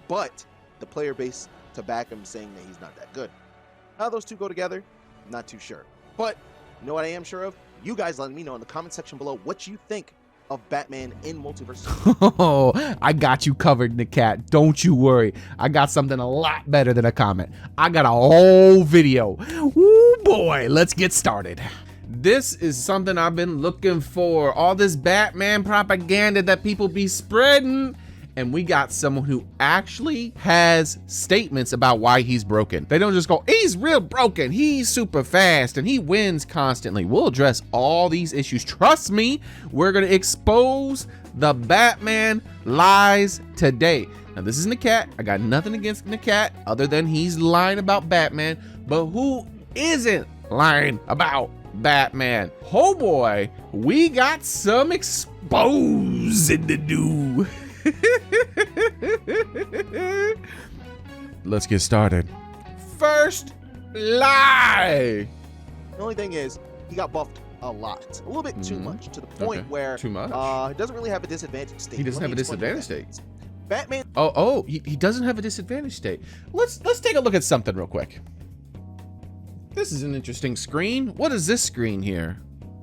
but the player base to back him saying that he's not that good. How those two go together, not too sure. But you know what I am sure of? You guys letting me know in the comment section below what you think of Batman in MultiVersus. Oh, I got you covered, Nakat. Don't you worry. I got something a lot better than a comment. I got a whole video. Woo boy, let's get started. This is something I've been looking for. All this Batman propaganda that people be spreading. And we got someone who actually has statements about why he's broken. They don't just go, he's real broken, he's super fast, and he wins constantly. We'll address all these issues. Trust me, we're gonna expose the Batman lies today. Now this is Nakat. I got nothing against Nakat other than he's lying about Batman, but who isn't lying about Batman? Oh boy, we got some exposing to do. Let's get started. First lie. The only thing is, he got buffed a lot. A little bit too much, to the point where too much. He doesn't really have a disadvantage state. He doesn't have a disadvantage state. Batman. He doesn't have a disadvantage state. Let's take a look at something real quick. This is an interesting screen. What is this screen here?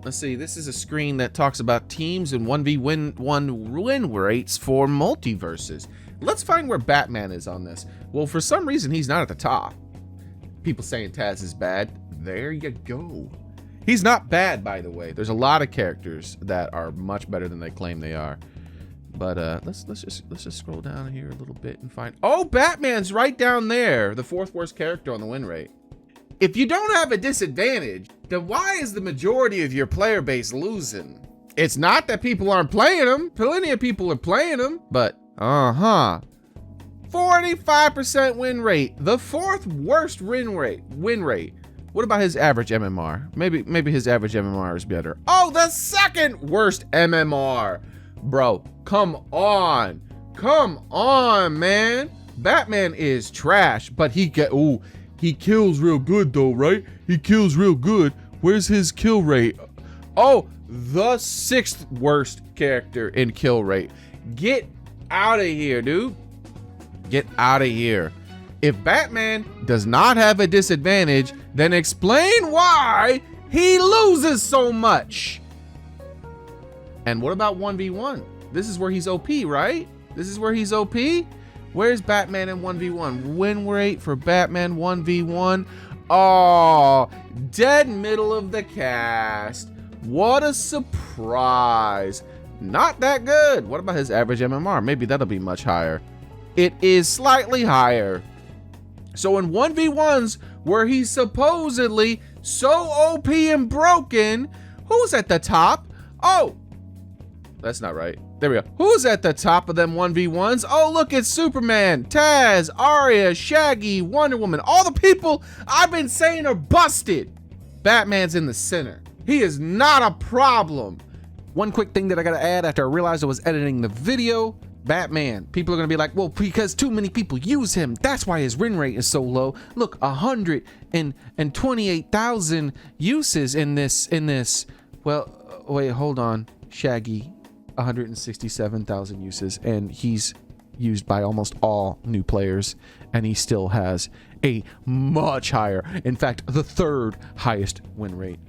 Let's see, this is a screen that talks about teams and 1v1 win rates for MultiVersus. Let's find where Batman is on this. Well, for some reason, he's not at the top. People saying Taz is bad. There you go. He's not bad, by the way. There's a lot of characters that are much better than they claim they are. But let's just scroll down here a little bit and find. Oh, Batman's right down there, the 4th worst character on the win rate. If you don't have a disadvantage, then why is the majority of your player base losing? It's not that people aren't playing them. Plenty of people are playing them, but 45% win rate, the 4th worst win rate. What about his average MMR? Maybe his average MMR is better. Oh, the 2nd worst MMR. Bro, come on, man. Batman is trash, but he kills real good though, right? He kills real good. Where's his kill rate? Oh, the 6th worst character in kill rate. Get out of here, dude. Get out of here. If Batman does not have a disadvantage, then explain why he loses so much. And what about 1v1? This is where he's OP, right? This is where he's OP? Where's Batman in 1v1? Win rate for Batman 1v1. Oh, dead middle of the cast. What a surprise. Not that good. What about his average MMR? Maybe that'll be much higher. It is slightly higher. So in 1v1s where he's supposedly so OP and broken, who's at the top? Oh, that's not right. There we go. Who's at the top of them 1v1s? Oh, look, it's Superman, Taz, Arya, Shaggy, Wonder Woman. All the people I've been saying are busted. Batman's in the center. He is not a problem. One quick thing that I gotta add after I realized I was editing the video. Batman. People are gonna be like, well, because too many people use him. That's why his win rate is so low. Look, 128,000 uses in this. Well, wait, hold on. Shaggy. 167,000 uses, and he's used by almost all new players, and he still has a much higher, in fact, the 3rd highest win rate.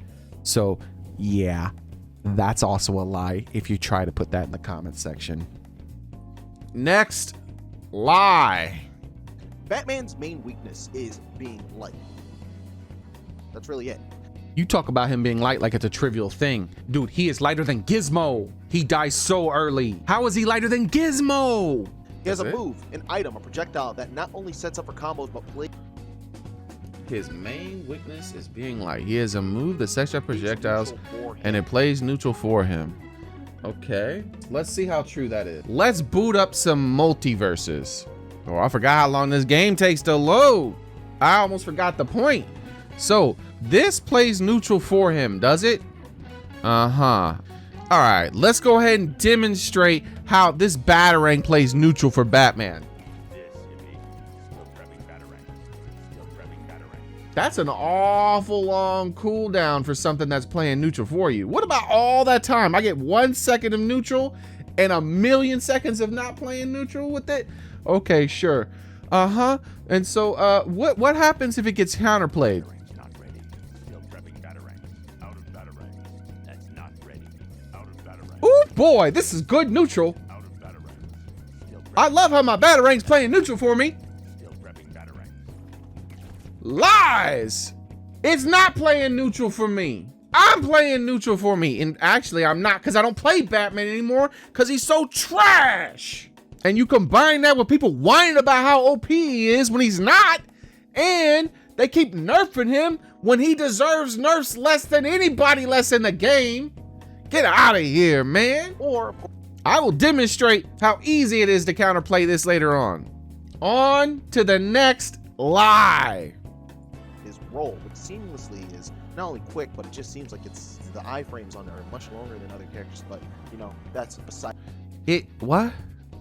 So yeah, that's also a lie if you try to put that in the comment section. Next lie. Batman's main weakness is being light. That's really it. You talk about him being light like it's a trivial thing. Dude, he is lighter than Gizmo. He dies so early. How is he lighter than Gizmo? He has a move, an item, a projectile that not only sets up for combos, but plays. His main weakness is being light. He has a move that sets up projectiles and it plays neutral for him. Okay, let's see how true that is. Let's boot up some MultiVersus. Oh, I forgot how long this game takes to load. I almost forgot the point. So this plays neutral for him, does it? All right, let's go ahead and demonstrate how this Batarang plays neutral for Batman. That's an awful long cooldown for something that's playing neutral for you. What about all that time? I get 1 second of neutral and 1,000,000 seconds of not playing neutral with it. Okay, sure. Uh-huh. And so, what happens if it gets counterplayed? Not ready. Still prepping Batarang. Out of Batarang. That's not ready. Out of Batarang. Oh boy, this is good neutral. Out of Batarang. Still I love how my Batarang's playing neutral for me. Still prepping Batarang. Lies! It's not playing neutral for me. I'm playing neutral for me. And actually, I'm not, because I don't play Batman anymore, because he's so trash. And you combine that with people whining about how OP he is when he's not, and they keep nerfing him when he deserves nerfs less than anybody less in the game. Get out of here, man. Or I will demonstrate how easy it is to counterplay this later on. On to the next lie. his roll, which seamlessly is not only quick, but it just seems like it's the iframes on there are much longer than other characters. But you know, that's beside. What?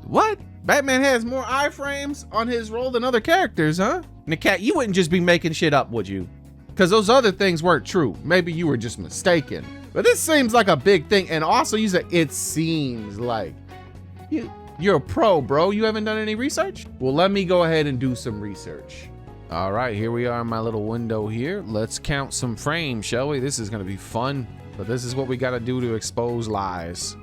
What? Batman has more iframes on his roll than other characters, huh? Nakat, you wouldn't just be making shit up, would you? Because those other things weren't true. Maybe you were just mistaken. But this seems like a big thing. And also, you said it seems like. You're a pro, bro. You haven't done any research? Well, let me go ahead and do some research. All right, here we are in my little window here. Let's count some frames, shall we? This is gonna be fun, but this is what we gotta do to expose lies.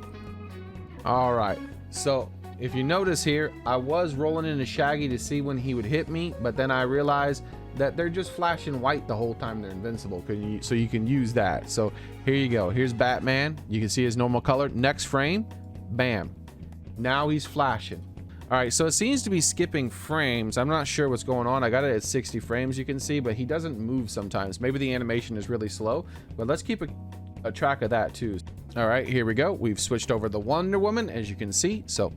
All right, so if you notice here, I was rolling into Shaggy to see when he would hit me, but then I realized that they're just flashing white the whole time they're invincible, so you can use that. So here you go. Here's Batman. You can see his normal color. Next frame, bam. Now he's flashing. All right, so it seems to be skipping frames. I'm not sure what's going on. I got it at 60 frames, you can see, but he doesn't move sometimes. Maybe the animation is really slow, but let's keep a track of that too. All right, here we go. We've switched over the Wonder Woman, as you can see. So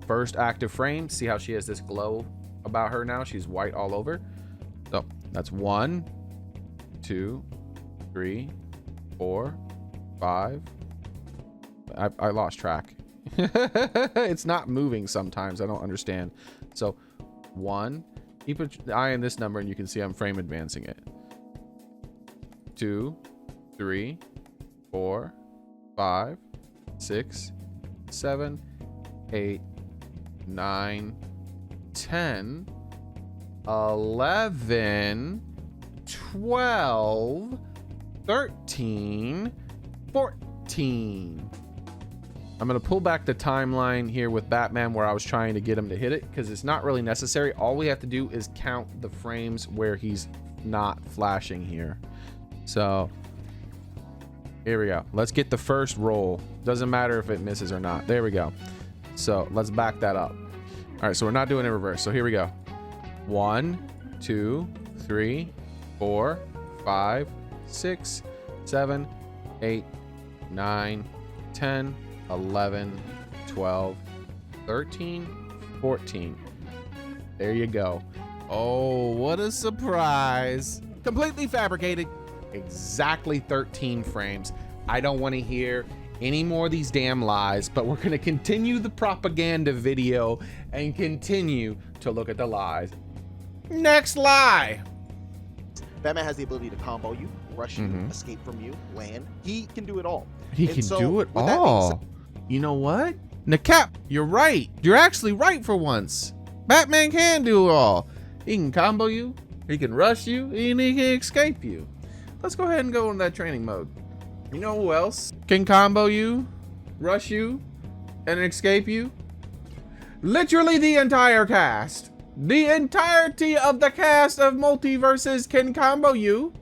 first active frame, see how she has this glow about her now? She's white all over. So that's 1, 2, 3, 4, 5. I lost track. It's not moving sometimes. I don't understand. So 1, keep an eye on this number and you can see I'm frame advancing it. 2, 3, 4, 5, 6, 7, 8, 9, 10, 11, 12, 13, 14. I'm gonna pull back the timeline here with Batman where I was trying to get him to hit it, because it's not really necessary. All we have to do is count the frames where he's not flashing here. So here we go. Let's get the first roll. Doesn't matter if it misses or not. There we go. So let's back that up. All right, so we're not doing it in reverse. So here we go. 1, 2, 3, 4, 5, 6, 7, 8, 9, 10, 11, 12, 13, 14. There you go. Oh, what a surprise. Completely fabricated. Exactly 13 frames. I don't want to hear any more of these damn lies, but we're going to continue the propaganda video and continue to look at the lies. Next lie. Batman has the ability to combo you, rush you, escape from you, land. He can do it all. He And can so, do it with that being all. said- You know what? Nakat, you're right. You're actually right for once. Batman can do it all. He can combo you, he can rush you, and he can escape you. Let's go ahead and go into that training mode. You know who else can combo you, rush you, and escape you? Literally the entire cast. The entirety of the cast of MultiVersus can combo you,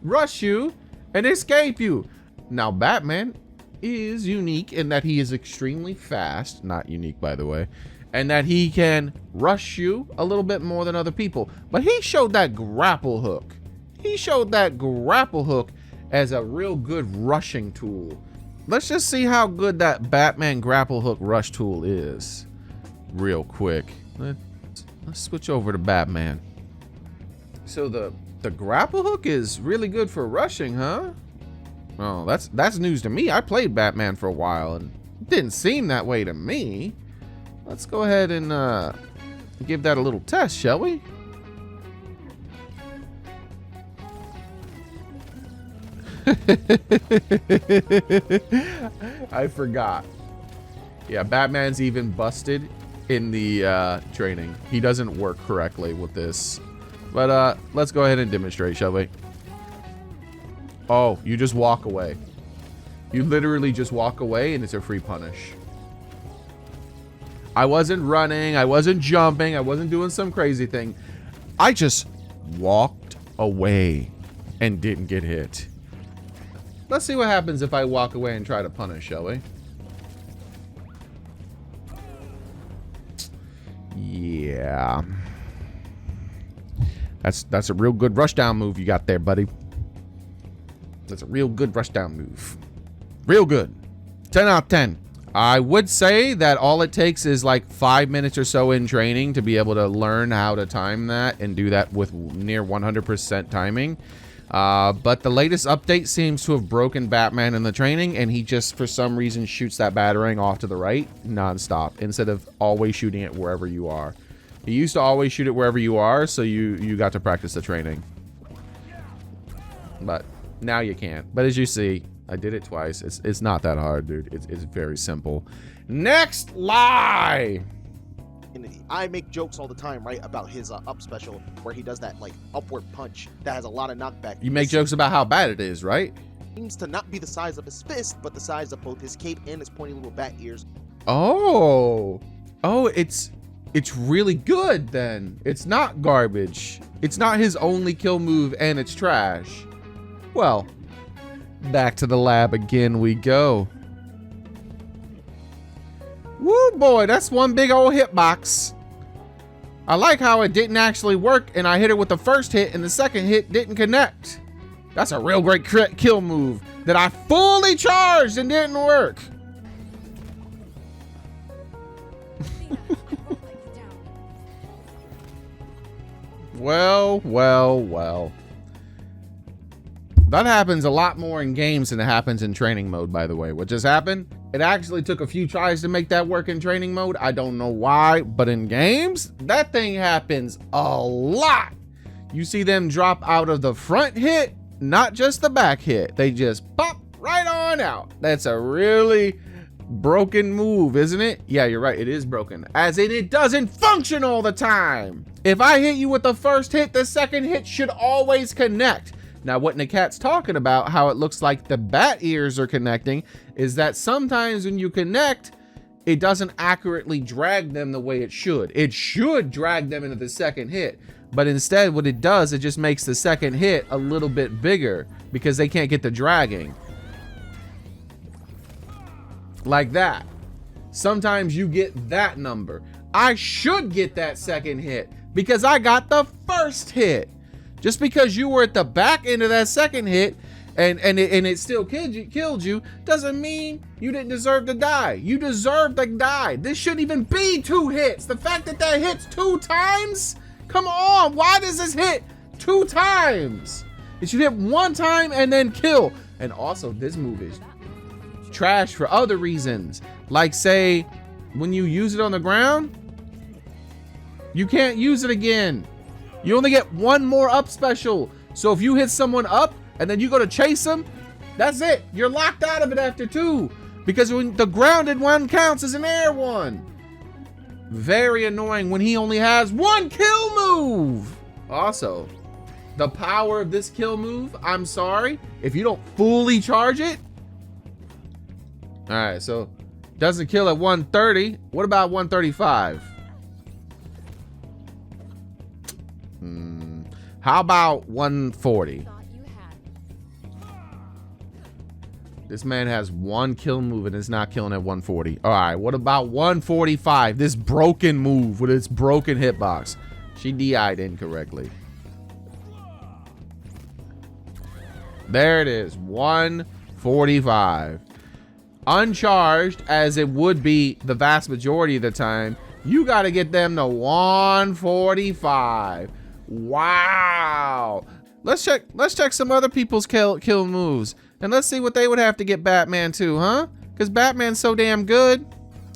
rush you, and escape you. Now, Batman is unique in that he is extremely fast, not unique by the way, and that he can rush you a little bit more than other people. But he showed that grapple hook. He showed that grapple hook as a real good rushing tool. Let's just see how good that Batman grapple hook rush tool is real quick. Let's switch over to Batman. So the grapple hook is really good for rushing, huh? Oh, that's news to me. I played Batman for a while and it didn't seem that way to me. Let's go ahead and give that a little test, shall we? I forgot. Yeah, Batman's even busted in the training. He doesn't work correctly with this. But let's go ahead and demonstrate, shall we? Oh, you just walk away. You literally just walk away and it's a free punish. I wasn't running, I wasn't jumping, I wasn't doing some crazy thing. I just walked away and didn't get hit. Let's see what happens if I walk away and try to punish, shall we? Yeah. That's a real good rushdown move you got there, buddy. That's a real good rushdown move. Real good. 10 out of 10. I would say that all it takes is like 5 minutes or so in training to be able to learn how to time that and do that with near 100% timing. But the latest update seems to have broken Batman in the training, and he just, for some reason, shoots that batarang off to the right nonstop instead of always shooting it wherever you are. He used to always shoot it wherever you are, so you got to practice the training. But now you can't. But as you see, I did it twice. It's not that hard, dude. It's very simple. Next lie. I make jokes all the time, right, about his up special where he does that like upward punch that has a lot of knockback. You make jokes about how bad it is, right? Seems to not be the size of his fist, but the size of both his cape and his pointy little bat ears. Oh, it's really good then. It's not garbage. It's not his only kill move and it's trash. Well, back to the lab again we go. Woo boy, that's one big old hitbox. I like how it didn't actually work and I hit it with the first hit and the second hit didn't connect. That's a real great kill move that I fully charged and didn't work. Well. That happens a lot more in games than it happens in training mode, by the way. What just happened? It actually took a few tries to make that work in training mode. I don't know why, but in games, that thing happens a lot. You see them drop out of the front hit, not just the back hit. They just pop right on out. That's a really broken move, isn't it? Yeah, you're right. It is broken. As in, it doesn't function all the time. If I hit you with the first hit, the second hit should always connect. Now, what Nakat's talking about, how it looks like the bat ears are connecting, is that sometimes when you connect, it doesn't accurately drag them the way it should. It should drag them into the second hit, but instead what it does, it just makes the second hit a little bit bigger because they can't get the dragging. Like that. Sometimes you get that number. I should get that second hit because I got the first hit. Just because you were at the back end of that second hit and it still killed you doesn't mean you didn't deserve to die. You deserve to die. This shouldn't even be 2 hits. The fact that that hits 2 times? Come on, why does this hit 2 times? It should hit 1 time and then kill. And also, this move is trash for other reasons. Like, say, when you use it on the ground, you can't use it again. You only get 1 more up special. So if you hit someone up and then you go to chase them, that's it. You're locked out of it after 2. Because when the grounded one counts as an air one. Very annoying when he only has 1 kill move. Also, the power of this kill move, I'm sorry, if you don't fully charge it. All right, so doesn't kill at 130. What about 135? How about 140? This man has 1 kill move and is not killing at 140. All right, what about 145? This broken move with its broken hitbox. She DI'd incorrectly. There it is, 145. Uncharged, as it would be the vast majority of the time, you got to get them to 145. Wow. Let's check some other people's kill moves and let's see what they would have to get Batman to, huh? Because Batman's so damn good.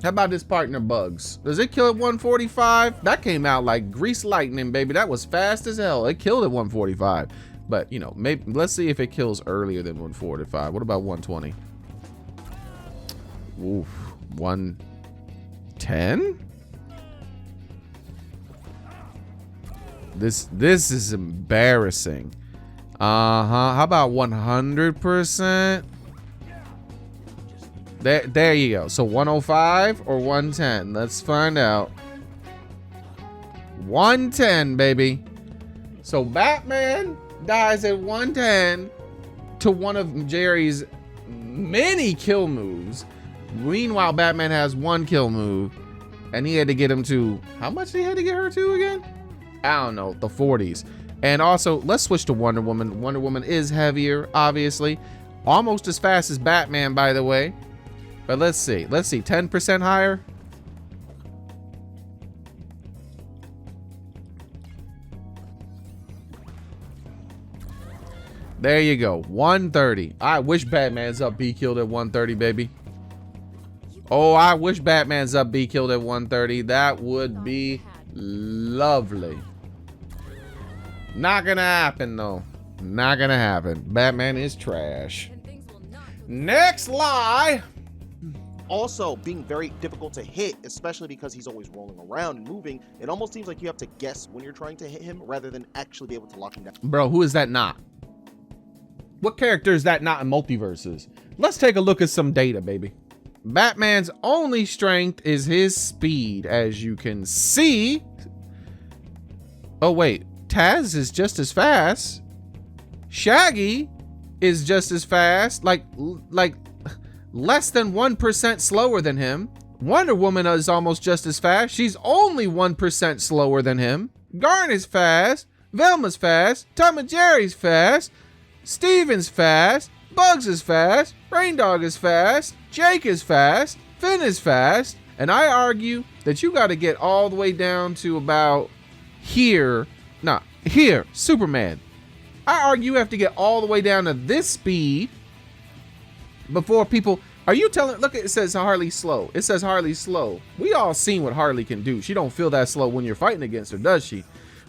How about this partner Bugs? Does it kill at 145? That came out like grease lightning, baby. That was fast as hell. It killed at 145. But, you know, maybe let's see if it kills earlier than 145. What about 120? Oof. 110? This is embarrassing. How about 100%? There you go. So 105 or 110? Let's find out. 110, baby. So Batman dies at 110 to one of Jerry's many kill moves. Meanwhile, Batman has one kill move, and he had to get him to, how much did he had to get her to again? I don't know, the 40s. And also, let's switch to Wonder Woman. Wonder Woman is heavier, obviously. Almost as fast as Batman, by the way. But let's see, 10% higher. There you go, 130. I wish Batman's up B killed at 130, baby. Oh, I wish Batman's up B killed at 130. That would be lovely. Not gonna happen, though. Not gonna happen. Batman is trash. Next lie. Also, being very difficult to hit, especially because he's always rolling around and moving. It almost seems like you have to guess when you're trying to hit him rather than actually be able to lock him down. Bro, who is that not? What character is that not in MultiVersus? Let's take a look at some data, baby. Batman's only strength is his speed, as you can see. Oh, wait. Taz is just as fast. Shaggy is just as fast. Like less than 1% slower than him. Wonder Woman is almost just as fast. She's only 1% slower than him. Garn is fast. Velma's fast. Tom and Jerry's fast. Steven's fast. Bugs is fast. Rain Dog is fast. Jake is fast. Finn is fast. And I argue that you got to get all the way down to about here. Nah, here, Superman. I argue you have to get all the way down to this speed before people. Are you telling? Look, it says Harley's slow. It says Harley's slow. We all seen what Harley can do. She don't feel that slow when you're fighting against her, does she?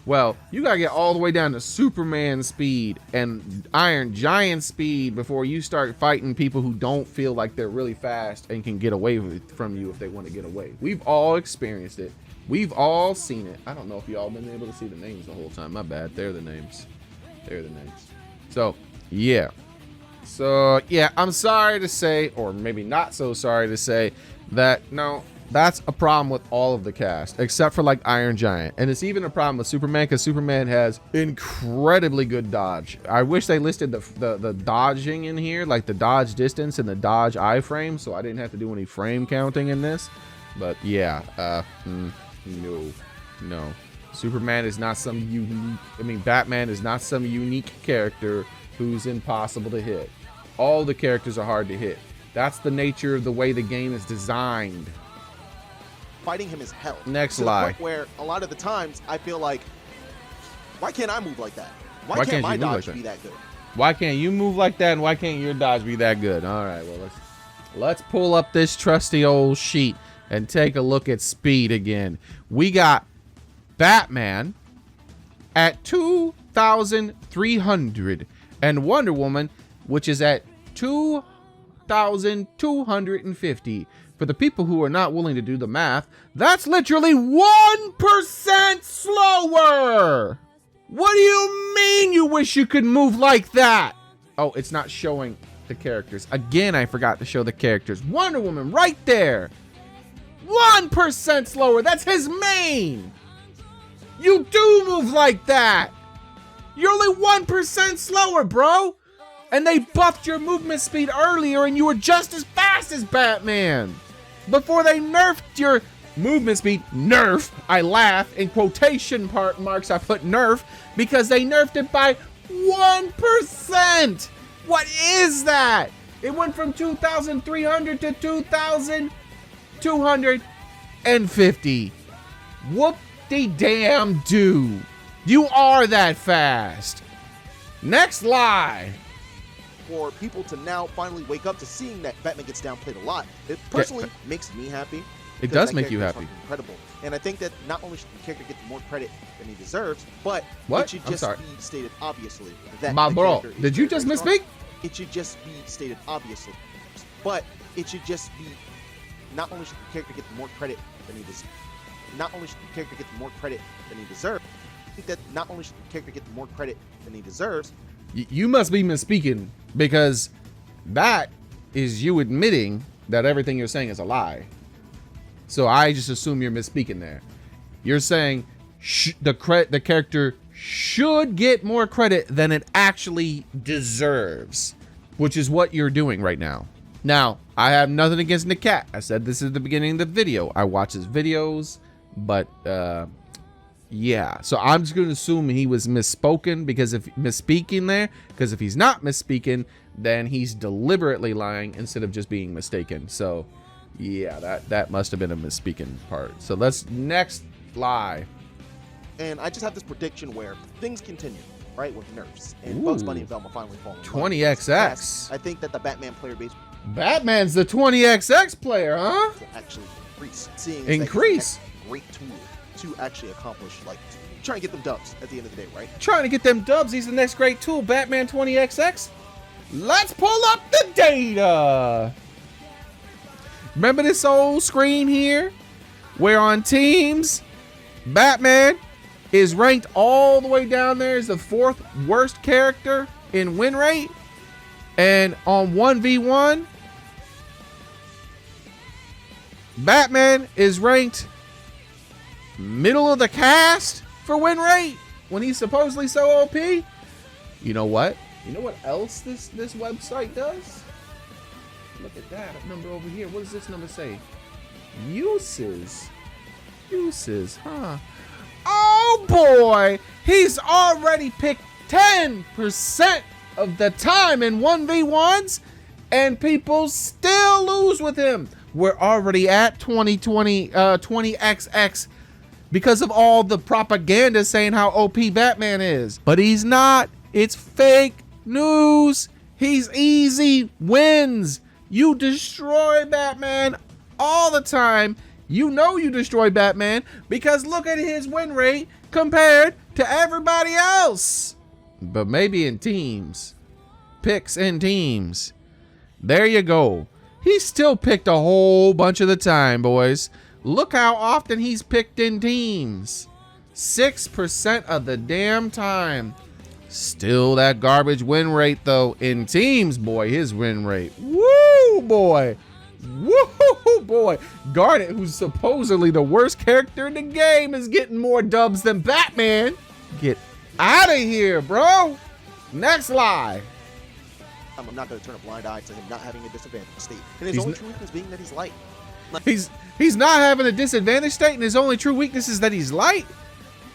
Well, you gotta get all the way down to Superman speed and Iron Giant speed before you start fighting people who don't feel like they're really fast and can get away from you if they want to get away. We've all experienced it. We've all seen it. I don't know if you all been able to see the names the whole time. My bad. They're the names. They're the names. So, yeah. So, yeah, I'm sorry to say, or maybe not so sorry to say, that, no, that's a problem with all of the cast, except for, like, Iron Giant. And it's even a problem with Superman, because Superman has incredibly good dodge. I wish they listed the dodging in here, like the dodge distance and the dodge iframe, so I didn't have to do any frame counting in this. But, yeah, no. Superman is not some unique, Batman is not some unique character who's impossible to hit. All the characters are hard to hit. That's the nature of the way the game is designed. Fighting him is hell. Next to lie. The point where a lot of the times I feel like, why can't I move like that? Why can't my dodge be that good? Why can't you move like that, and why can't your dodge be that good? All right, well, let's pull up this trusty old sheet and take a look at speed again. We got Batman at 2,300 and Wonder Woman, which is at 2,250. For the people who are not willing to do the math, that's literally 1% slower. What do you mean you wish you could move like that? Oh, it's not showing the characters. Again, I forgot to show the characters. Wonder Woman right there. 1% slower. That's his main. You do move like that. You're only 1% slower, bro. And they buffed your movement speed earlier and you were just as fast as Batman. Before they nerfed your movement speed, nerf, I laugh, in quotation marks I put nerf, because they nerfed it by 1%. What is that? It went from 2,300 to 2,250. Whoop-de-damn-do. You are that fast. Next lie. For people to now finally wake up to seeing that Batman gets downplayed a lot, it personally makes me happy. It does make you happy. Incredible. And I think that not only should the character get more credit than he deserves, but it should just be stated obviously that my bro, did you just misspeak? It should just be stated obviously. But it should just be, not only should the character get more credit than he deserves, think that not only should the character get more credit than he deserves. You must be misspeaking, because that is you admitting that everything you're saying is a lie. So I just assume you're misspeaking there. You're saying the character should get more credit than it actually deserves, which is what you're doing right now. Now, I have nothing against Nakat. I said this at the beginning of the video. I watch his videos, but yeah. So I'm just going to assume he was misspoken, because if he's not misspeaking, then he's deliberately lying instead of just being mistaken. So yeah, that must have been a misspeaking part. So let's next lie. And I just have this prediction where things continue, right, with nerfs. And Bugs Bunny and Velma finally falling. 20XX. I think that the Batman player base... Batman's the 20XX player, huh? ...actually increase. Seeing increase. Great tool to actually accomplish, like, trying to get them dubs at the end of the day, right? Trying to get them dubs. He's the next great tool, Batman 20XX. Let's pull up the data. Remember this old screen here? Where on teams, Batman is ranked all the way down there as the 4th worst character in win rate. And on 1v1, Batman is ranked middle of the cast for win rate when he's supposedly so OP. You know what? You know what else this website does? Look at that number over here. What does this number say? Uses, huh? Oh boy, he's already picked 10% of the time in 1v1s, and people still lose with him. We're already at 20XX because of all the propaganda saying how OP Batman is. But he's not. It's fake news. He's easy wins. You destroy Batman all the time. You know you destroy Batman because look at his win rate compared to everybody else. But maybe in teams. Picks in teams. There you go. He's still picked a whole bunch of the time, boys. Look how often he's picked in teams. 6% of the damn time. Still that garbage win rate, though. In teams, boy, his win rate. Woo, boy. Woo, boy. Garnet, who's supposedly the worst character in the game, is getting more dubs than Batman. Get out of here, bro. Next lie. I'm not going to turn a blind eye to him not having a disadvantage state. And his only true weakness being that he's light. He's not having a disadvantage state, and his only true weakness is that he's light.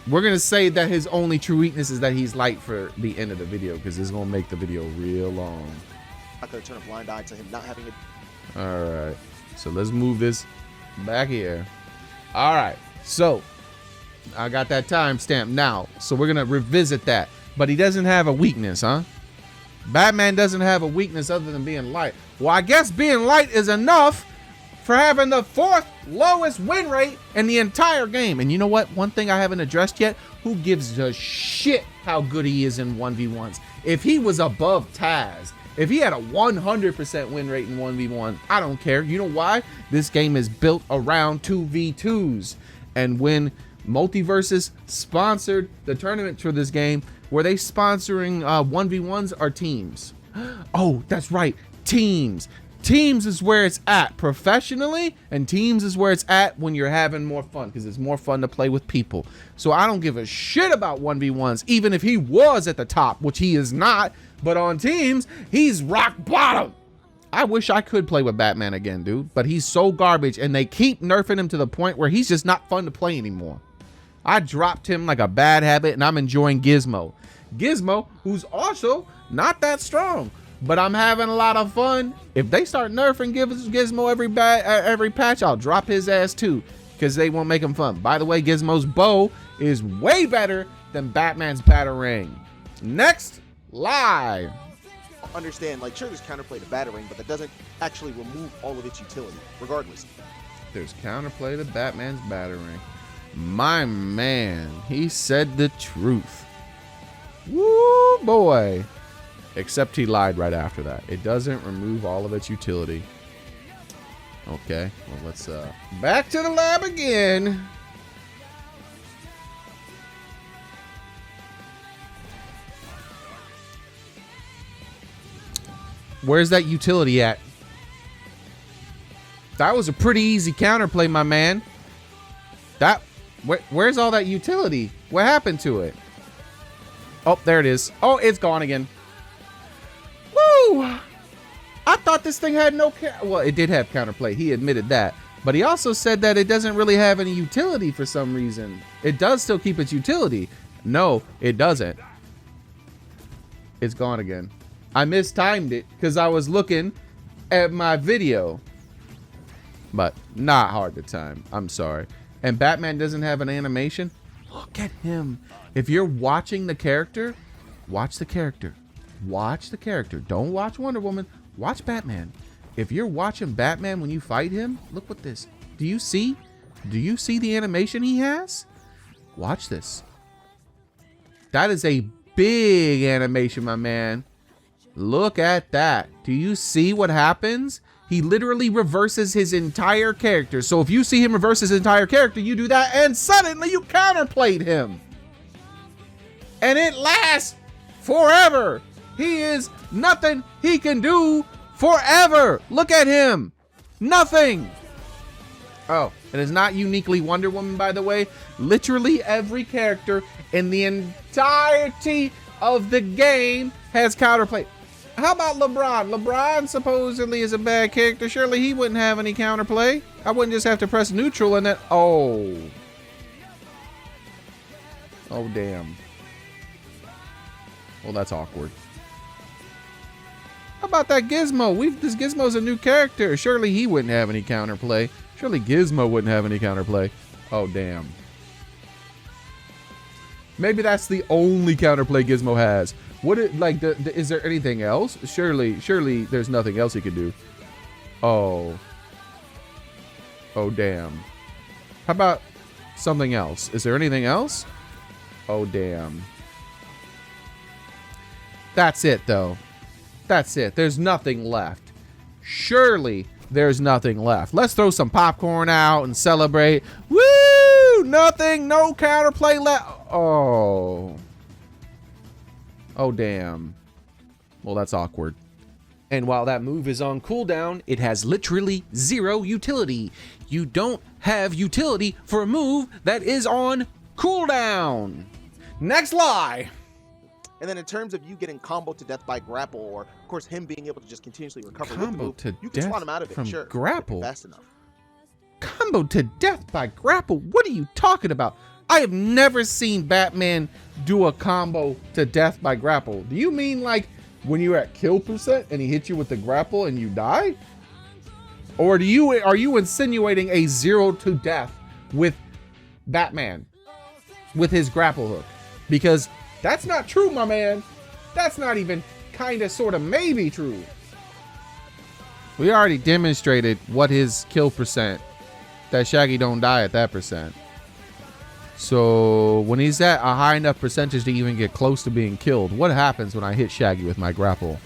We're going to say that his only true weakness is that he's light for the end of the video, because it's going to make the video real long. I'm not going to turn a blind eye to him not having a... All right. So let's move this back here. All right. So I got that timestamp now. So we're going to revisit that. But he doesn't have a weakness, huh? Batman doesn't have a weakness other than being light. Well, I guess being light is enough for having the 4th lowest win rate in the entire game. And you know what? One thing I haven't addressed yet, who gives a shit how good he is in 1v1s? If he was above Taz, if he had a 100% win rate in 1v1, I don't care. You know why? This game is built around 2v2s. And when MultiVersus sponsored the tournament for this game, were they sponsoring 1v1s or teams? Oh, that's right. Teams. Teams is where it's at professionally, and teams is where it's at when you're having more fun, because it's more fun to play with people. So I don't give a shit about 1v1s, even if he was at the top, which he is not. But on teams, he's rock bottom. I wish I could play with Batman again, dude, but he's so garbage, and they keep nerfing him to the point where he's just not fun to play anymore. I dropped him like a bad habit, and I'm enjoying Gizmo. Gizmo, who's also not that strong, but I'm having a lot of fun. If they start nerfing Gizmo every patch, I'll drop his ass too, because they won't make him fun. By the way, Gizmo's bow is way better than Batman's Batarang. Next lie. Understand, like, sure, there's counterplay to Batarang, but that doesn't actually remove all of its utility, regardless. There's counterplay to Batman's Batarang. My man, he said the truth. Woo, boy. Except he lied right after that. It doesn't remove all of its utility. Okay, well, let's back to the lab again. Where's that utility at? That was a pretty easy counterplay, my man. Where's all that utility? What happened to it? Oh, there it is. Oh, it's gone again. Woo! I thought this thing had no well, it did have counterplay. He admitted that. But he also said that it doesn't really have any utility for some reason. It does still keep its utility. No, it doesn't. It's gone again. I mistimed it because I was looking at my video. But not hard to time. I'm sorry. And Batman doesn't have an animation. Look at him. If you're watching the character, watch the character. Watch the character. Don't watch Wonder Woman. Watch Batman. If you're watching Batman when you fight him, look what this. Do you see? Do you see the animation he has? Watch this. That is a big animation, my man. Look at that. Do you see what happens? He literally reverses his entire character. So if you see him reverse his entire character, you do that and suddenly you counterplayed him. And it lasts forever. He is nothing he can do forever. Look at him. Nothing. Oh, it is not uniquely Wonder Woman, by the way. Literally every character in the entirety of the game has counterplay. How about LeBron? LeBron supposedly is a bad character. Surely he wouldn't have any counterplay. I wouldn't just have to press neutral and then... Oh. Oh, damn. Well, that's awkward. How about that Gizmo? This Gizmo's a new character. Surely he wouldn't have any counterplay. Surely Gizmo wouldn't have any counterplay. Oh, damn. Maybe that's the only counterplay Gizmo has. What it like? Is there anything else? Surely there's nothing else he could do. Oh. Oh, damn. How about something else? Is there anything else? Oh, damn. That's it, though. That's it. There's nothing left. Surely there's nothing left. Let's throw some popcorn out and celebrate. Woo! Nothing. No counterplay left. Oh. Oh, damn. Well, that's awkward. And while that move is on cooldown, it has literally zero utility. You don't have utility for a move that is on cooldown. Next lie. And then in terms of you getting combo to death by grapple, or of course him being able to just continuously recover with the Combo move, to you can death swat him out of it, from sure. grapple? Fast enough. Combo to death by grapple? What are you talking about? I have never seen Batman do a combo to death by grapple. Do you mean like when you're at kill percent and he hits you with the grapple and you die? Or are you insinuating a 0 to death with Batman with his grapple hook? Because that's not true, my man. That's not even kind of sort of maybe true. We already demonstrated what his kill percent, that Shaggy don't die at that percent. So when he's at a high enough percentage to even get close to being killed, what happens when I hit Shaggy with my grapple?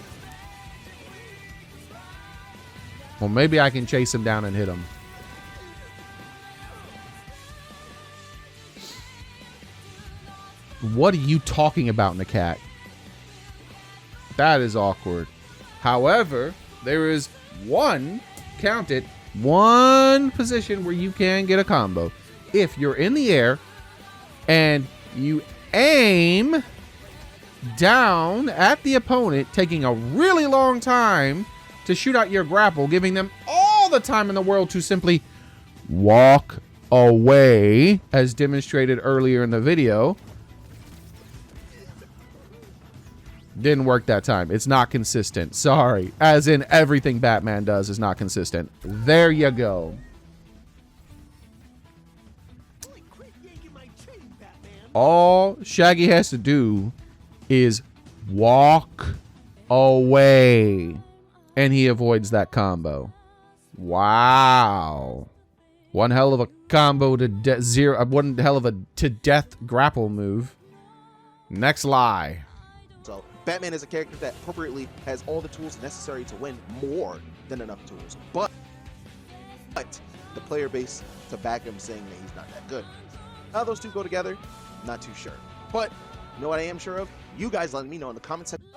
Well, maybe I can chase him down and hit him. What are you talking about, Nakat? That is awkward. However, there is one, count it, one position where you can get a combo. If you're in the air and you aim down at the opponent, taking a really long time to shoot out your grapple, giving them all the time in the world to simply walk away, as demonstrated earlier in the video. Didn't work that time. It's not consistent. Sorry. As in everything Batman does is not consistent. There you go. All Shaggy has to do is walk away, and he avoids that combo. Wow. One hell of a combo to one hell of a to death grapple move. Next lie. So Batman is a character that appropriately has all the tools necessary to win, more than enough tools. But the player base to back him saying that he's not that good. How those two go together, not too sure. But you know what I am sure of? You guys let me know in the comment section.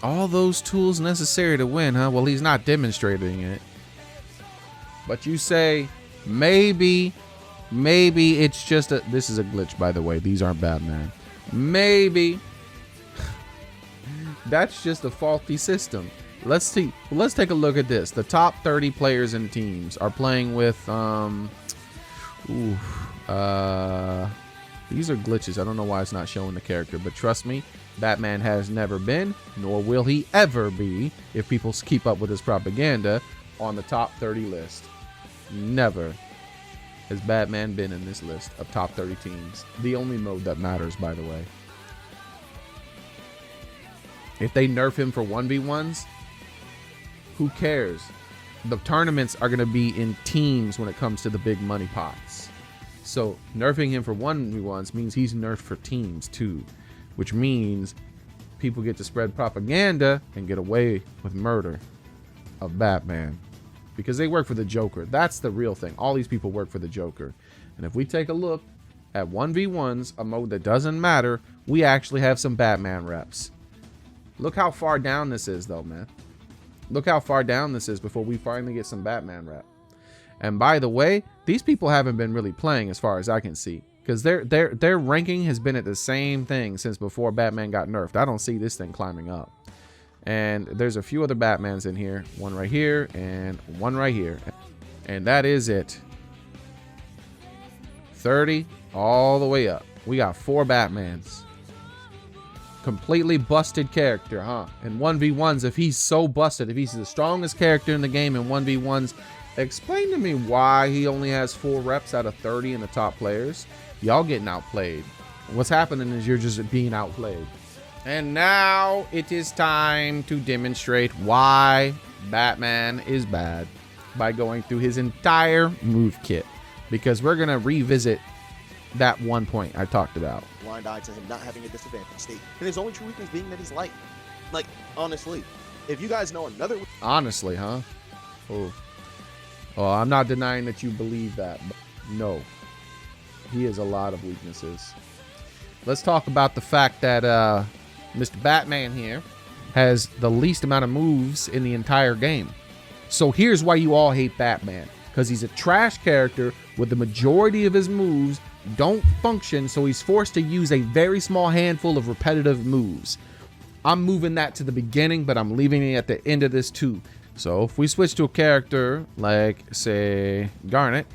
All those tools necessary to win, huh? Well, he's not demonstrating it. But you say, maybe it's just a... This is a glitch, by the way. These aren't Batman. Maybe that's just a faulty system. Let's see. Let's take a look at this. The top 30 players and teams are playing with... these are glitches. I don't know why it's not showing the character, but trust me, Batman has never been, nor will he ever be, if people keep up with his propaganda, on the top 30 list. Never has Batman been in this list of top 30 teams. The only mode that matters, by the way. If they nerf him for 1v1s, who cares? The tournaments are going to be in teams when it comes to the big money pots. So nerfing him for 1v1s means he's nerfed for teams too, which means people get to spread propaganda and get away with murder of Batman because they work for the Joker. That's the real thing. All these people work for the Joker. And if we take a look at 1v1s, a mode that doesn't matter, we actually have some Batman reps. Look how far down this is though, man. Look how far down this is before we finally get some Batman rep. And by the way, these people haven't been really playing as far as I can see, because their ranking has been at the same thing since before Batman got nerfed. I don't see this thing climbing up. And there's a few other Batmans in here, one right here and one right here, and that is it. 30 all the way up. We got 4 Batmans. Completely busted character, huh? And 1v1s, if he's so busted, if he's the strongest character in the game in 1v1s, explain to me why he only has 4 reps out of 30 in the top players. Y'all getting outplayed. What's happening is you're just being outplayed. And now it is time to demonstrate why Batman is bad by going through his entire move kit, because we're gonna revisit that one point I talked about. Blind eye to him not having a disadvantage state, and his only true weakness being that he's light. Like, honestly, if you guys know another... Honestly, huh? Oh, I'm not denying that you believe that, but no. He has a lot of weaknesses. Let's talk about the fact that Mr. Batman here has the least amount of moves in the entire game. So here's why you all hate Batman. Because he's a trash character with the majority of his moves don't function, so he's forced to use a very small handful of repetitive moves. I'm moving that to the beginning, but I'm leaving it at the end of this too. So if we switch to a character like, say, Garnet,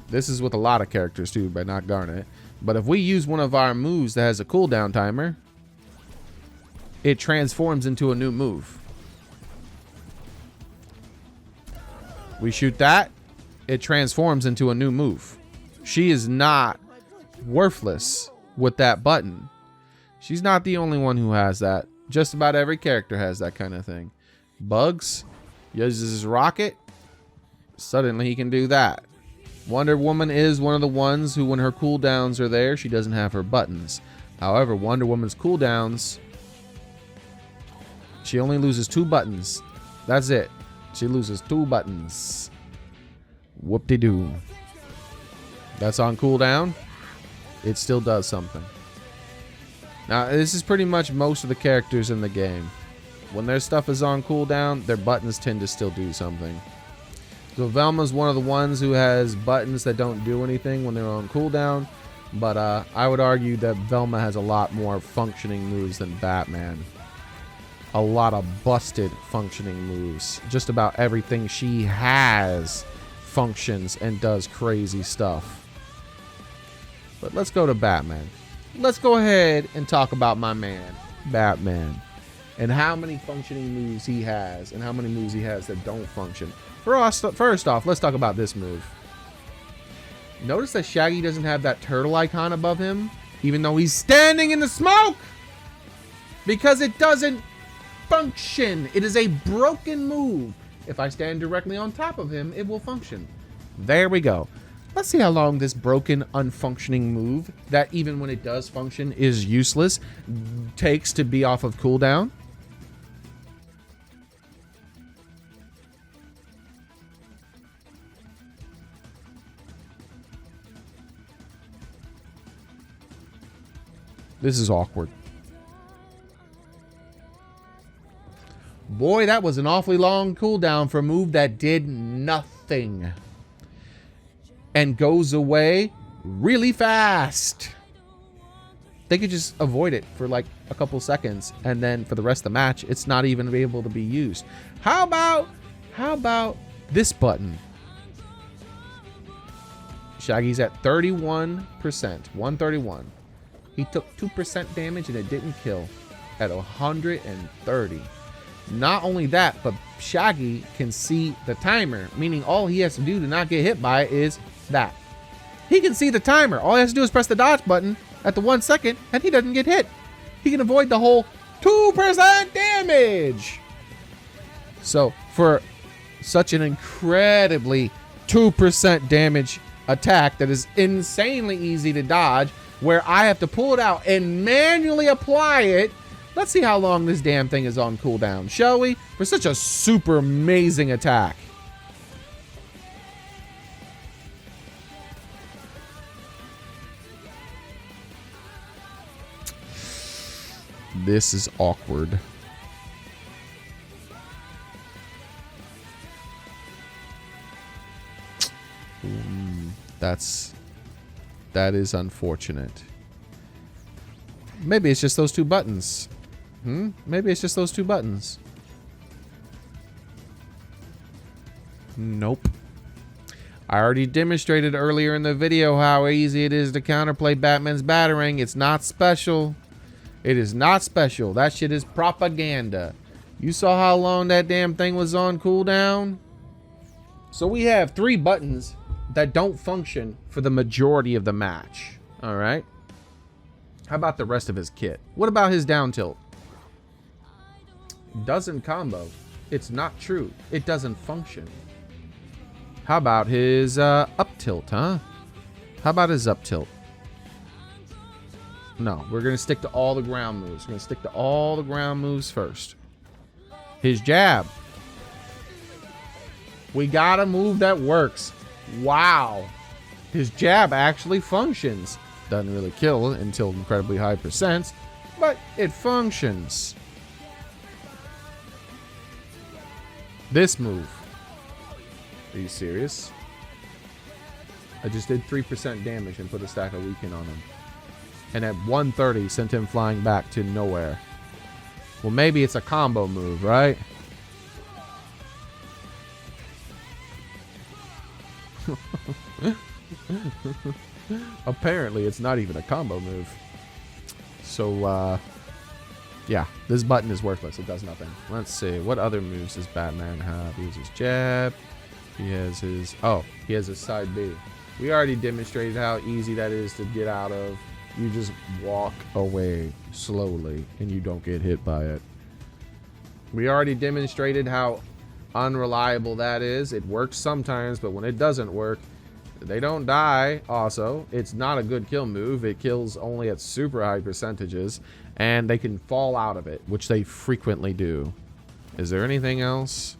this is with a lot of characters too, but not Garnet. But if we use one of our moves that has a cooldown timer, it transforms into a new move. We shoot that, it transforms into a new move. She is not worthless with that button. She's not the only one who has that. Just about every character has that kind of thing. Bugs uses his rocket. Suddenly he can do that. Wonder Woman is one of the ones who, when her cooldowns are there, she doesn't have her buttons. However, Wonder Woman's cooldowns, she only loses 2 buttons. That's it. She loses 2 buttons. Whoop-de-doo. That's on cooldown. It still does something. Now, this is pretty much most of the characters in the game. When their stuff is on cooldown, their buttons tend to still do something. So Velma's one of the ones who has buttons that don't do anything when they're on cooldown. But I would argue that Velma has a lot more functioning moves than Batman. A lot of busted functioning moves. Just about everything she has functions and does crazy stuff. But let's go to Batman. Let's go ahead and talk about my man, Batman, and how many functioning moves he has and how many moves he has that don't function. First off, let's talk about this move. Notice that Shaggy doesn't have that turtle icon above him, even though he's standing in the smoke, because it doesn't function. It is a broken move. If I stand directly on top of him, it will function. There we go. Let's see how long this broken, unfunctioning move, that even when it does function is useless, takes to be off of cooldown. This is awkward. Boy, that was an awfully long cooldown for a move that did nothing. And goes away really fast. They could just avoid it for like a couple seconds, and then for the rest of the match, it's not even able to be used. How about this button? Shaggy's at 31%, 131. He took 2% damage and it didn't kill at 130. Not only that, but Shaggy can see the timer, meaning all he has to do to not get hit by it is that. He can see the timer. All he has to do is press the dodge button at the 1 second and he doesn't get hit. He can avoid the whole 2% damage. So for such an incredibly 2% damage attack that is insanely easy to dodge, where I have to pull it out and manually apply it, let's see how long this damn thing is on cooldown, shall we? For such a super amazing attack. This is awkward. That is unfortunate. Maybe it's just those two buttons. Maybe it's just those two buttons. Nope. I already demonstrated earlier in the video how easy it is to counterplay Batman's Batarang. It's not special. It is not special. That shit is propaganda. You saw how long that damn thing was on cooldown? So we have 3 buttons that don't function for the majority of the match. All right. How about the rest of his kit? What about his down tilt? Doesn't combo. It's not true. It doesn't function. How about his up tilt, huh? How about his up tilt? No, we're going to stick to all the ground moves. We're going to stick to all the ground moves first. His jab. We got a move that works. Wow. His jab actually functions. Doesn't really kill until incredibly high percents, but it functions. This move. Are you serious? I just did 3% damage and put a stack of weaken on him. And at 130 sent him flying back to nowhere. Well, maybe it's a combo move, right? Apparently it's not even a combo move. So yeah, this button is worthless. It does nothing. Let's see, what other moves does Batman have? He has his jab. He has his side B. We already demonstrated how easy that is to get out of. You just walk away slowly and you don't get hit by it. We already demonstrated how unreliable that is. It works sometimes, but when it doesn't work, they don't die. Also, it's not a good kill move. It kills only at super high percentages, and they can fall out of it, which they frequently do. Is there anything else?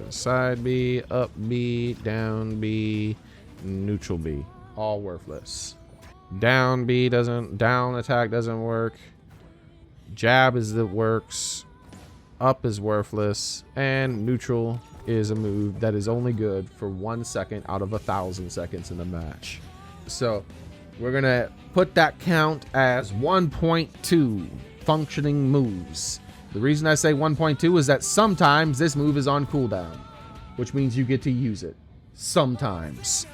Side B, up B, down B, neutral B. All worthless. Down B doesn't, down attack doesn't work. Jab is that works. Up is worthless, and neutral is a move that is only good for 1 second out of 1,000 seconds in the match. So we're gonna put that count as 1.2 functioning moves. The reason I say 1.2 is that sometimes this move is on cooldown, which means you get to use it sometimes.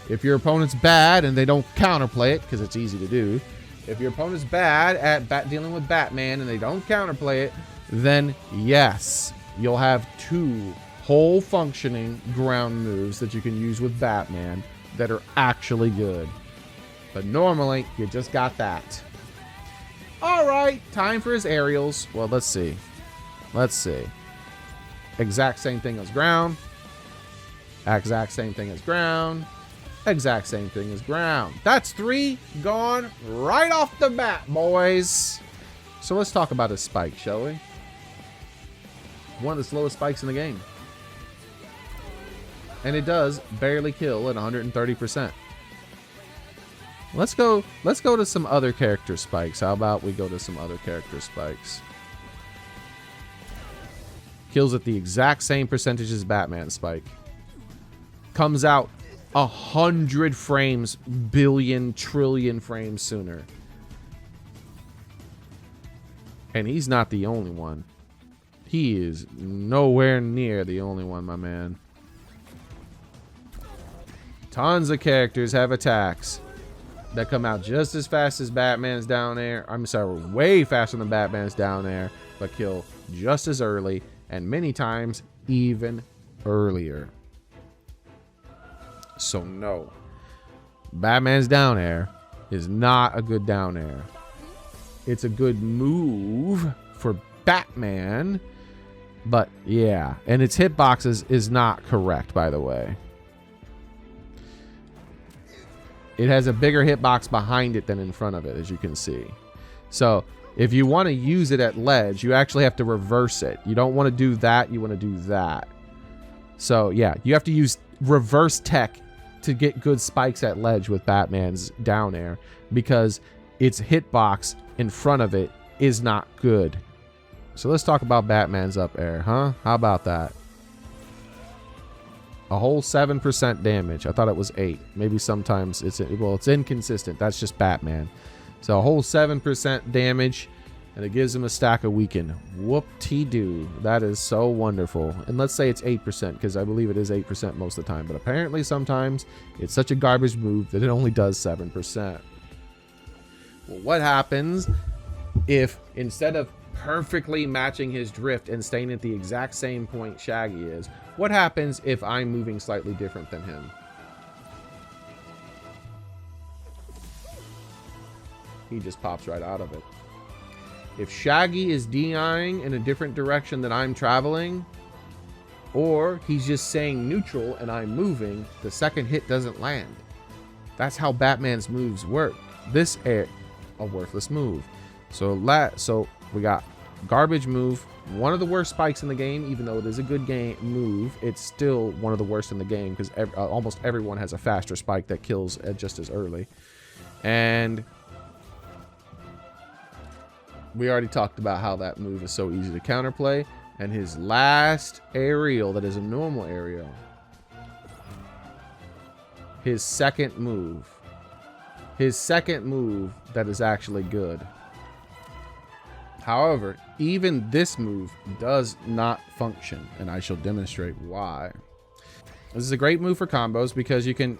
If your opponent's bad and they don't counterplay it, because it's easy to do, if your opponent's bad at dealing with Batman and they don't counterplay it, then yes, you'll have 2 whole functioning ground moves that you can use with Batman that are actually good. But normally, you just got that. All right, time for his aerials. Well, let's see. Let's see. Exact same thing as ground. Exact same thing as ground. Exact same thing as ground. That's 3 gone right off the bat, boys. So let's talk about his spike, shall we? One of the slowest spikes in the game. And it does barely kill at 130%. Let's go to some other character spikes. How about we go to some other character spikes? Kills at the exact same percentage as Batman's spike. Comes out 100 frames, billion, trillion frames sooner. And he's not the only one. He is nowhere near the only one, my man. Tons of characters have attacks that come out just as fast as Batman's down there. I'm sorry, way faster than Batman's down there, but kill just as early and many times even earlier. So no, Batman's down air is not a good down air. It's a good move for Batman, but yeah, and its hitboxes is not correct, by the way. It has a bigger hitbox behind it than in front of it, as you can see. So if you want to use it at ledge, you actually have to reverse it. You don't want to do that, you want to do that. So yeah, you have to use reverse tech to get good spikes at ledge with Batman's down air, because its hitbox in front of it is not good. So let's talk about Batman's up air, huh? How about that? A whole 7% damage. I thought it was 8. Maybe sometimes it's inconsistent. That's just Batman. So a whole 7% damage, and it gives him a stack of weaken. Whoop-de-doo. That is so wonderful. And let's say it's 8%, because I believe it is 8% most of the time. But apparently sometimes it's such a garbage move that it only does 7%. Well, what happens if instead of perfectly matching his drift and staying at the exact same point Shaggy is, what happens if I'm moving slightly different than him? He just pops right out of it. If Shaggy is DIing in a different direction than I'm traveling, or he's just saying neutral and I'm moving, the second hit doesn't land. That's how Batman's moves work. This air, a worthless move. So we got garbage move, one of the worst spikes in the game. Even though it is a good game move, it's still one of the worst in the game, because almost everyone has a faster spike that kills just as early. And we already talked about how that move is so easy to counterplay. And his last aerial, that is a normal aerial, his second move that is actually good. However, even this move does not function, and I shall demonstrate why. This is a great move for combos because you can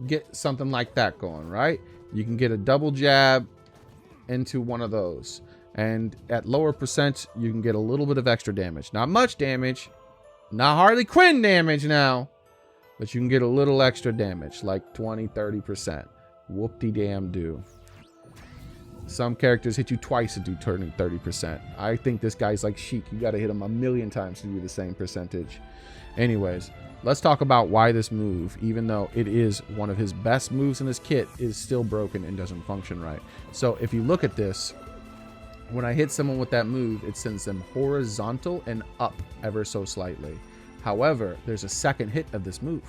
get something like that going, right? You can get a double jab into one of those, and at lower percent, you can get a little bit of extra damage. Not much damage, not Harley Quinn damage now, but you can get a little extra damage, like 20-30%. Whoop-de-damn-do. Some characters hit you twice to do turning 30%. I think this guy's like Sheik. You got to hit him 1,000,000 times to do the same percentage. Anyways, let's talk about why this move, even though it is one of his best moves in his kit, is still broken and doesn't function right. So if you look at this, when I hit someone with that move, it sends them horizontal and up ever so slightly. However, there's a second hit of this move.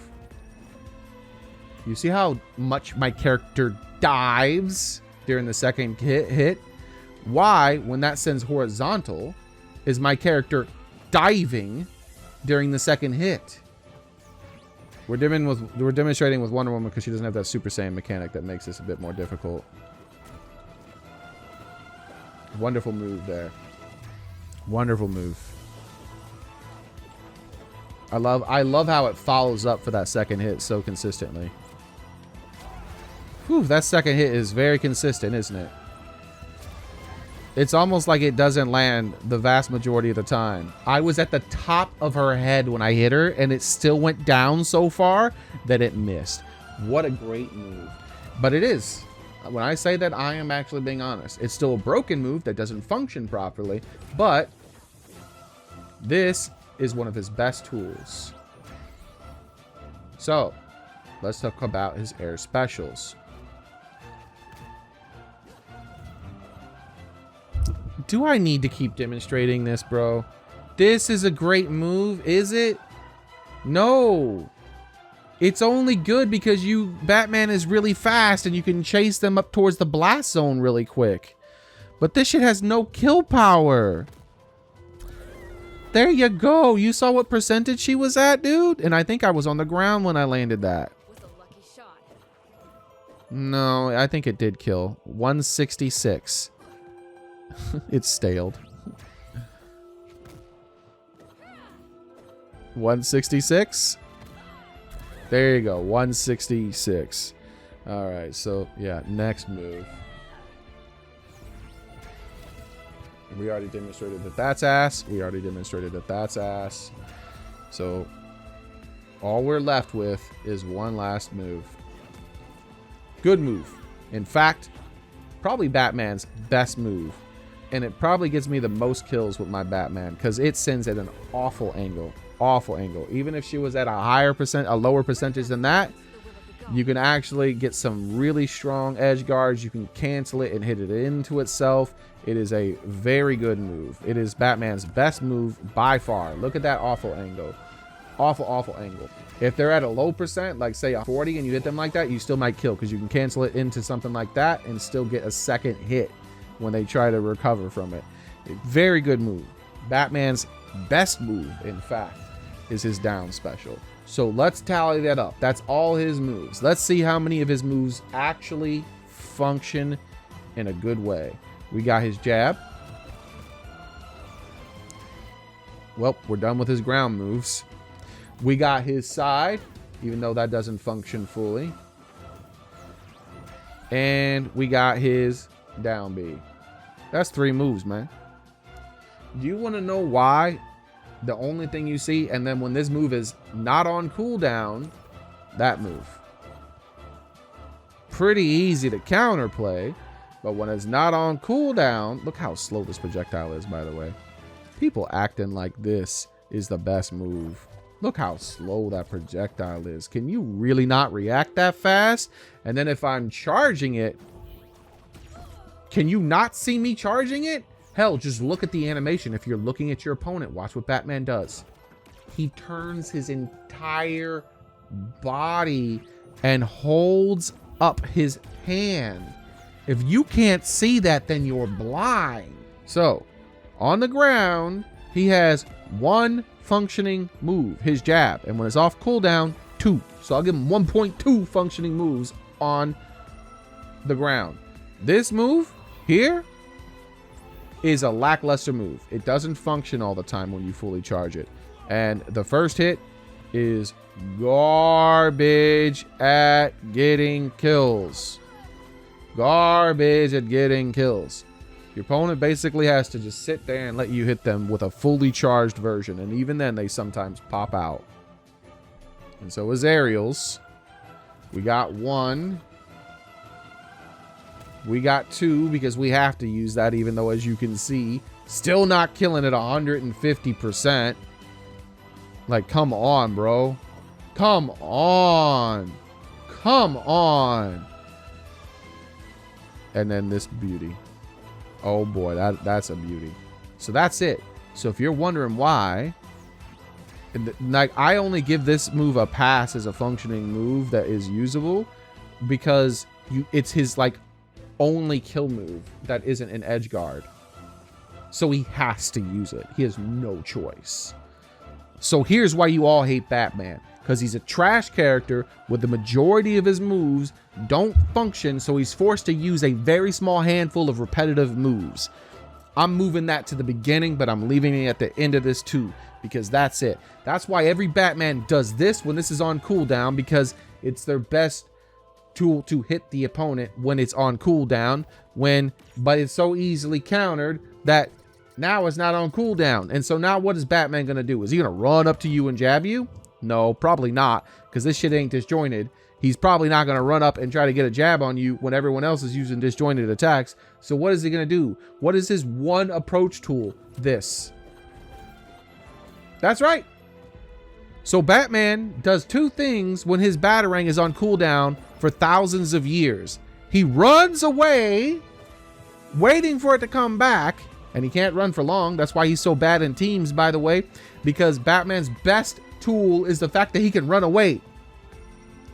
You see how much my character dives during the second hit? Why, when that sends horizontal, is my character diving during the second hit? We're demonstrating with Wonder Woman because she doesn't have that Super Saiyan mechanic that makes this a bit more difficult. Wonderful move there. Wonderful move. I love how it follows up for that second hit so consistently. Whew, that second hit is very consistent, isn't it? It's almost like it doesn't land the vast majority of the time. I was at the top of her head when I hit her, and it still went down so far that it missed. What a great move. But it is. When I say that, I am actually being honest. It's still a broken move that doesn't function properly, but this is one of his best tools. So, let's talk about his air specials. Do I need to keep demonstrating this, bro? This is a great move, is it? No. It's only good because Batman is really fast and you can chase them up towards the blast zone really quick. But this shit has no kill power. There you go. You saw what percentage she was at, dude? And I think I was on the ground when I landed that. Was a lucky shot. No, I think it did kill. 166. It's staled. 166. There you go. 166. All right. So, yeah, next move. We already demonstrated that that's ass. We already demonstrated that that's ass. So, all we're left with is one last move. Good move. In fact, probably Batman's best move. And it probably gets me the most kills with my Batman because it sends at an awful angle. Awful angle. Even if she was at a lower percentage than that, you can actually get some really strong edge guards. You can cancel it and hit it into itself. It is a very good move. It is Batman's best move by far. Look at that awful angle. Awful, awful angle. If they're at a low percent, like say a 40, and you hit them like that, you still might kill because you can cancel it into something like that and still get a second hit when they try to recover from it. Very good move. Batman's best move, in fact, is his down special. So let's tally that up. That's all his moves. Let's see how many of his moves actually function in a good way. We got his jab. Well, we're done with his ground moves. We got his side, even though that doesn't function fully. And we got his down B. That's 3 moves, man. Do you want to know why the only thing you see, and then when this move is not on cooldown, that move? Pretty easy to counterplay, but when it's not on cooldown, look how slow this projectile is, by the way. People acting like this is the best move. Look how slow that projectile is. Can you really not react that fast? And then if I'm charging it, can you not see me charging it? Hell, just look at the animation. If you're looking at your opponent, watch what Batman does. He turns his entire body and holds up his hand. If you can't see that, then you're blind. So, on the ground, he has 1 functioning move, his jab. And when it's off cooldown, 2. So I'll give him 1.2 functioning moves on the ground. This move here is a lackluster move. It doesn't function all the time when you fully charge it. And the first hit is garbage at getting kills. Garbage at getting kills. Your opponent basically has to just sit there and let you hit them with a fully charged version. And even then, they sometimes pop out. And so is Aerials. We got 1. We got 2 because we have to use that, even though, as you can see, still not killing at 150%. Like, come on, bro. Come on. Come on. And then this beauty. Oh boy, that's a beauty. So that's it. So if you're wondering why, like, I only give this move a pass as a functioning move that is usable because it's his like only kill move that isn't an edge guard. So he has to use it. He has no choice. So here's why you all hate Batman. Because he's a trash character with the majority of his moves don't function, so he's forced to use a very small handful of repetitive moves. I'm moving that to the beginning, but I'm leaving it at the end of this too, because that's it. That's why every Batman does this when this is on cooldown, because it's their best tool to hit the opponent when it's on cooldown, but it's so easily countered that now it's not on cooldown. And so now what is Batman gonna do? Is he gonna run up to you and jab you? No, probably not, because this shit ain't disjointed. He's probably not going to run up and try to get a jab on you when everyone else is using disjointed attacks. So what is he going to do? What is his one approach tool? This. That's right. So Batman does 2 things when his Batarang is on cooldown for thousands of years. He runs away, waiting for it to come back, and he can't run for long. That's why he's so bad in teams, by the way, because Batman's best tool is the fact that he can run away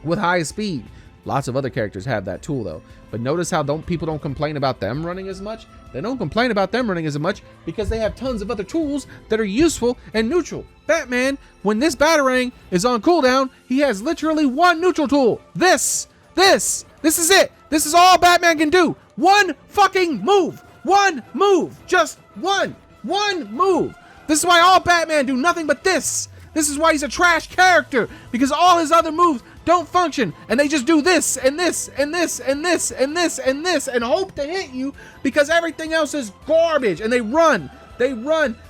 with high speed. Lots of other characters have that tool though. But notice how people don't complain about them running as much? They don't complain about them running as much because they have tons of other tools that are useful and neutral. Batman, when this Batarang is on cooldown, he has literally one neutral tool. This is it. This is all Batman can do. One fucking move. One move. Just one move. This is why all Batman do nothing but this. This is why he's a trash character, because all his other moves don't function and they just do this and this and this and this and this and this and hope to hit you because everything else is garbage. And they run.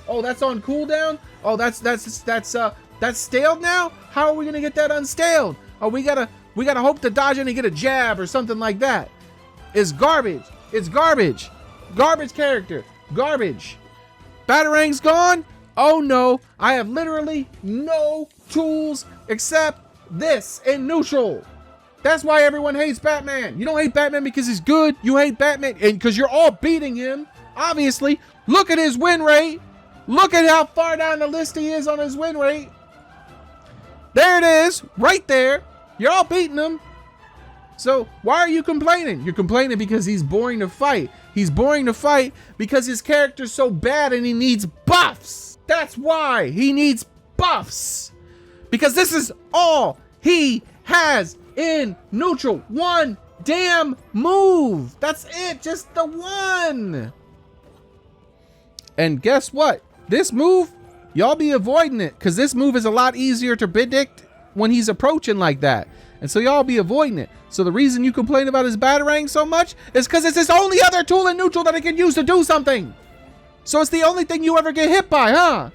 Oh, that's on cooldown. Oh, that's staled now. How are we gonna get that unstaled? Oh, we gotta hope to dodge it and get a jab or something like that. It's garbage. It's garbage. Garbage character. Garbage. Batarang's gone. Oh no, I have literally no tools except this in neutral. That's why everyone hates Batman. You don't hate Batman because he's good. You hate Batman and because you're all beating him. Obviously, look at his win rate. Look at how far down the list he is on his win rate. There it is, right there. You're all beating him. So why are you complaining? You're complaining because he's boring to fight. He's boring to fight because his character's so bad and he needs buffs. That's why he needs buffs. Because this is all he has in neutral. One damn move. That's it. Just the one. And guess what? This move, y'all be avoiding it because this move is a lot easier to predict when he's approaching like that. And so y'all be avoiding it. So the reason you complain about his Batarang so much is because it's his only other tool in neutral that he can use to do something. So it's the only thing you ever get hit by, huh?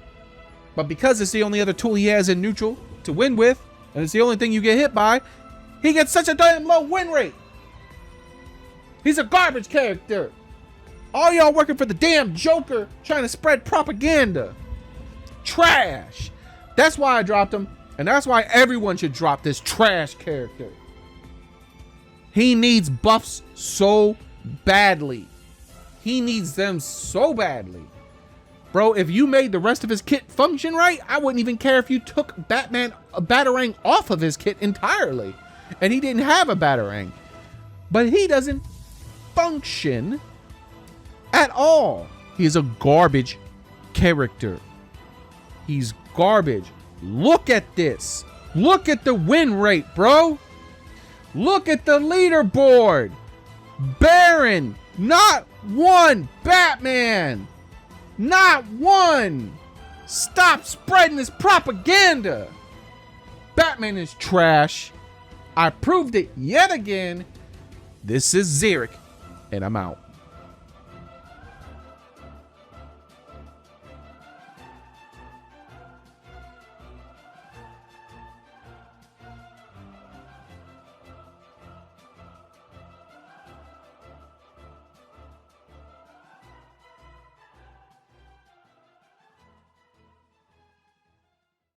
But because it's the only other tool he has in neutral to win with, and it's the only thing you get hit by, he gets such a damn low win rate. He's a garbage character. All y'all working for the damn Joker trying to spread propaganda. Trash. That's why I dropped him. And that's why everyone should drop this trash character. He needs buffs so badly. He needs them so badly. Bro, if you made the rest of his kit function right, I wouldn't even care if you took Batarang off of his kit entirely. And he didn't have a Batarang. But he doesn't function at all. He's a garbage character. He's garbage. Look at this. Look at the win rate, bro. Look at the leaderboard. Baron, not one Batman. Not one. Stop spreading this propaganda. Batman is trash. I proved it yet again. This is Xearrik, and I'm out.